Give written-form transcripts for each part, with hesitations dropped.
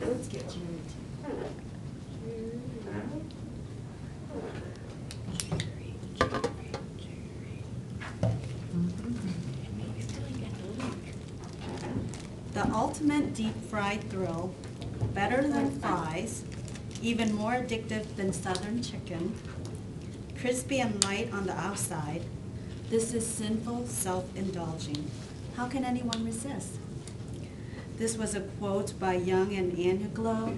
Let's get Jerry too. The ultimate deep fried thrill, better than fries, even more addictive than southern chicken, crispy and light on the outside. This is sinful self-indulging. How can anyone resist? This was a quote by Young and Angelo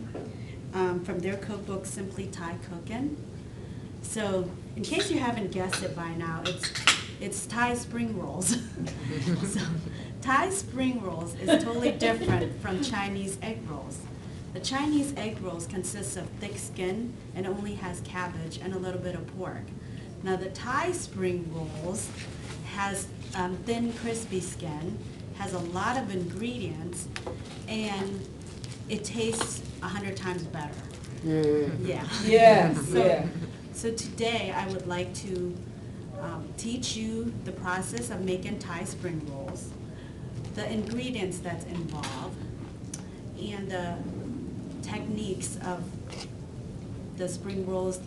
from their cookbook, Simply Thai Cookin'. So, in case you haven't guessed it by now, it's Thai spring rolls. So, Thai spring rolls is totally different from Chinese egg rolls. The Chinese egg rolls consists of thick skin and only has cabbage and a little bit of pork. Now the Thai spring rolls has thin, crispy skin, has a lot of ingredients, and it tastes 100 times better. Yeah. Yeah. So today I would like to teach you the process of making Thai spring rolls, the ingredients that's involved, and the techniques of the spring rolls,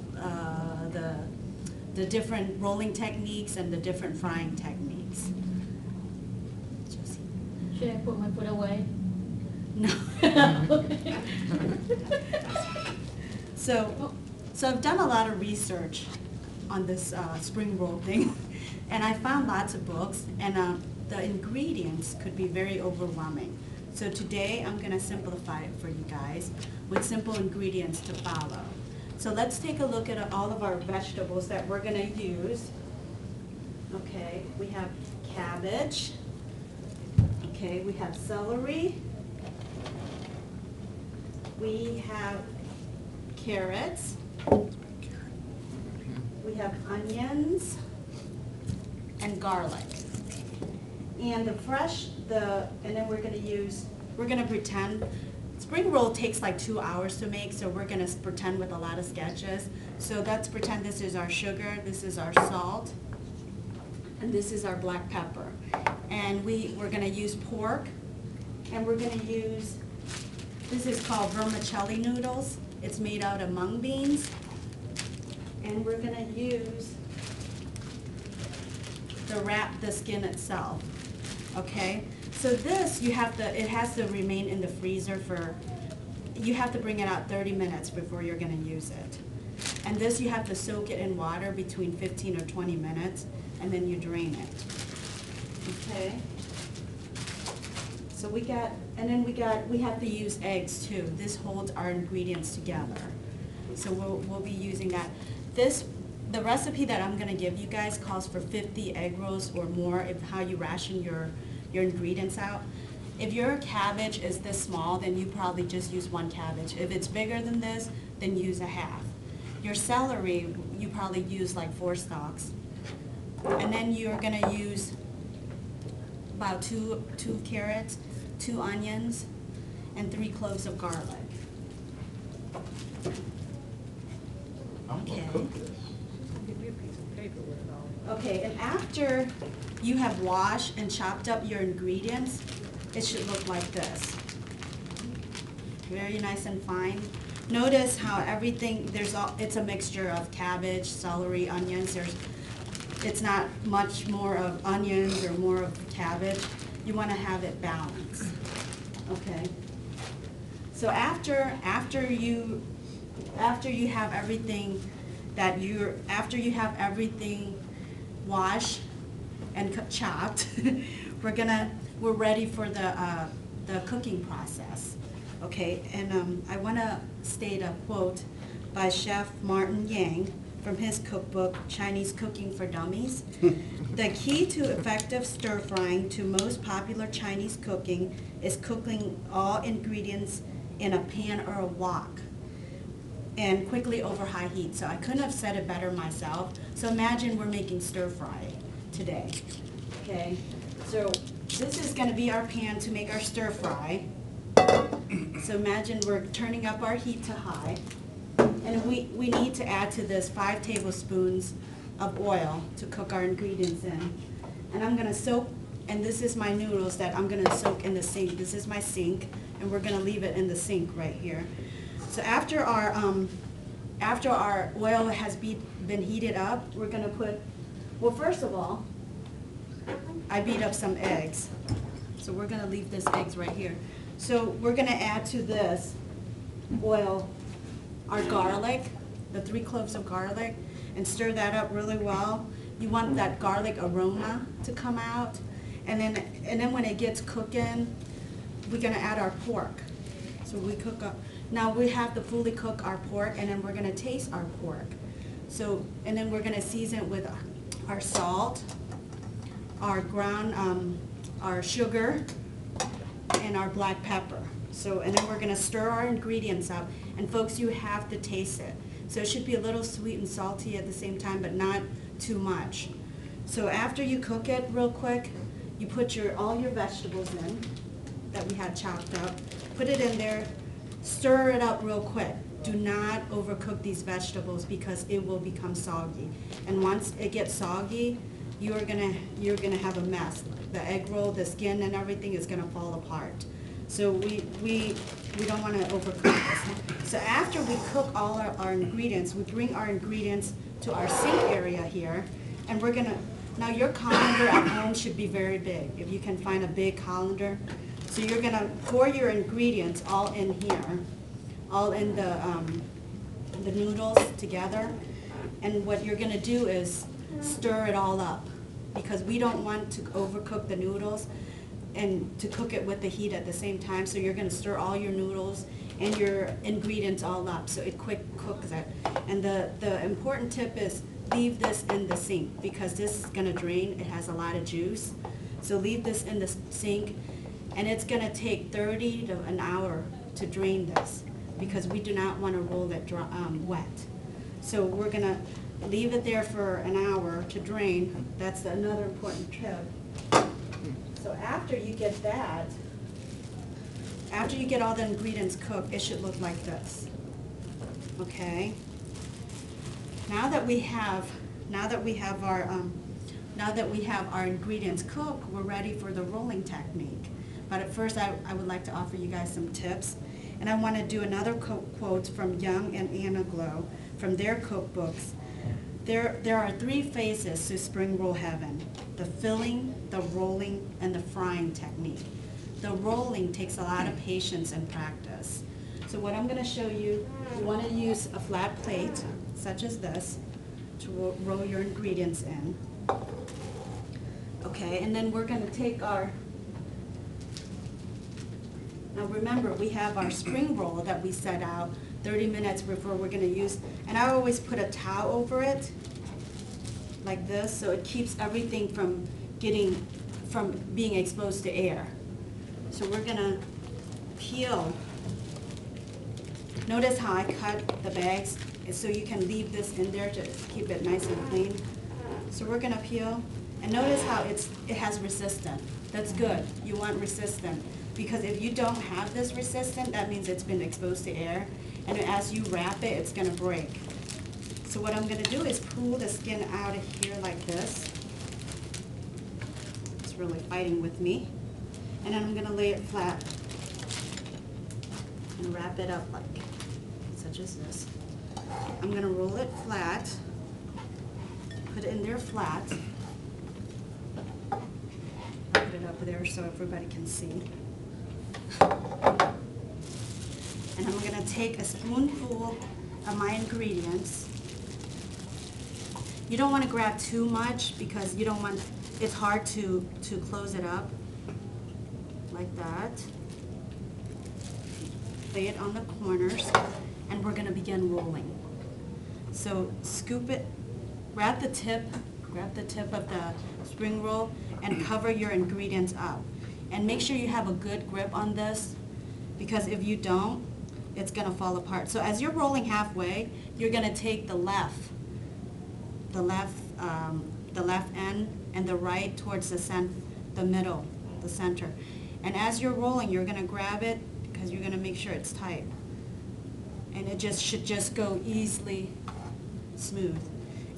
the different rolling techniques and the different frying techniques. Should I put my foot away? No. So I've done a lot of research on this spring roll thing, and I found lots of books, and the ingredients could be very overwhelming. So today I'm going to simplify it for you guys with simple ingredients to follow. So let's take a look at all of our vegetables that we're going to use. Okay, we have cabbage. Okay, we have celery. We have carrots. We have onions and garlic. And and then we're going to pretend, spring roll takes like 2 hours to make, so we're going to pretend with a lot of sketches. So let's pretend this is our sugar, this is our salt, and this is our black pepper. And we're going to use pork, and we're going to use, this is called vermicelli noodles. It's made out of mung beans. And we're going to use the skin itself. Okay? So this, it has to remain in the freezer you have to bring it out 30 minutes before you're going to use it. And this, you have to soak it in water between 15 or 20 minutes, and then you drain it. Okay? So we have to use eggs too. This holds our ingredients together. So we'll be using that. The recipe that I'm going to give you guys calls for 50 egg rolls or more if how you ration your ingredients out. If your cabbage is this small, then you probably just use 1 cabbage. If it's bigger than this, then use a half. Your celery, you probably use like 4 stalks. And then you're going to use about 2 carrots, 2 onions, and 3 cloves of garlic. Okay. Okay, and after you have washed and chopped up your ingredients, it should look like this. Very nice and fine. Notice how everything, it's a mixture of cabbage, celery, onions. It's not much more of onions or more of cabbage. You want to have it balanced. Okay. So after you have everything washed and chopped, we're ready for the cooking process. Okay, and I want to state a quote by Chef Martin Yang from his cookbook, Chinese Cooking for Dummies. The key to effective stir frying to most popular Chinese cooking is cooking all ingredients in a pan or a wok and quickly over high heat. So I couldn't have said it better myself. So imagine we're making stir fry today. Okay, so this is going to be our pan to make our stir fry. So imagine we're turning up our heat to high. And we need to add to this 5 tablespoons of oil to cook our ingredients in. And I'm going to soak, and this is my noodles that I'm going to soak in the sink. This is my sink. and we're gonna leave it in the sink right here. So after our oil has been heated up, we're gonna put, well, first of all, I beat up some eggs. So we're gonna leave this eggs right here. So we're gonna add to this oil our garlic, the 3 cloves of garlic, and stir that up really well. You want that garlic aroma to come out. And then when it gets cooking, we're gonna add our pork. So we cook up, now we have to fully cook our pork, and then we're gonna taste our pork. So, and then we're gonna season it with our salt, our ground, our sugar, and our black pepper. So, and then we're gonna stir our ingredients up. And folks, you have to taste it. So it should be a little sweet and salty at the same time, but not too much. So after you cook it real quick, you put all your vegetables in that we had chopped up. Put it in there, stir it up real quick. Do not overcook these vegetables because it will become soggy. And once it gets soggy, you're gonna have a mess. The egg roll, the skin and everything is gonna fall apart. So we don't wanna overcook this. So after we cook all our ingredients, we bring our ingredients to our sink area here, and we're gonna, now your colander at home should be very big, if you can find a big colander. So you're gonna pour your ingredients all in here, all in the noodles together, and what you're gonna do is stir it all up, because we don't want to overcook the noodles and to cook it with the heat at the same time. So you're gonna stir all your noodles and your ingredients all up so it quick cooks it. And the important tip is leave this in the sink, because this is gonna drain. It has a lot of juice. So leave this in the sink, and it's gonna take 30 to an hour to drain this, because we do not wanna roll it dry, wet. So we're gonna leave it there for an hour to drain. That's another important tip. So after you get that, after you get all the ingredients cooked, it should look like this. Okay? Now that we have our ingredients cooked, we're ready for the rolling technique. But at first, I would like to offer you guys some tips. And I want to do another quote from Young and Anna Glow from their cookbooks. There are 3 phases to spring roll heaven: the filling, the rolling, and the frying technique. The rolling takes a lot of patience and practice. So what I'm going to show you, you want to use a flat plate, such as this, to roll your ingredients in. Okay, and then we're going to take our, now remember, we have our spring roll that we set out 30 minutes before we're going to use, and I always put a towel over it, like this, so it keeps everything from being exposed to air. So we're going to peel. Notice how I cut the bags, so you can leave this in there to keep it nice and clean. So we're going to peel, and notice how it has resistance. That's good. You want resistant, because if you don't have this resistant, that means it's been exposed to air, and as you wrap it, it's going to break. So what I'm going to do is pull the skin out of here like this. It's really fighting with me. And then I'm going to lay it flat and wrap it up like such as this. I'm going to roll it flat, put it in there flat, put it up there so everybody can see. And I'm going to take a spoonful of my ingredients. You don't want to grab too much, because you don't want, it's hard to close it up. Like that. Lay it on the corners, and we're going to begin rolling. So scoop it, grab the tip of the spring roll and cover your ingredients up. And make sure you have a good grip on this, because if you don't, it's going to fall apart. So as you're rolling halfway, you're going to take the left end and the right towards the middle, the center. And as you're rolling, you're going to grab it, because you're going to make sure it's tight. And it should just go easily smooth.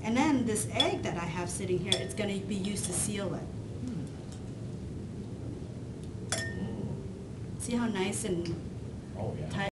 And then this egg that I have sitting here, it's going to be used to seal it. see how nice and Oh, yeah. tight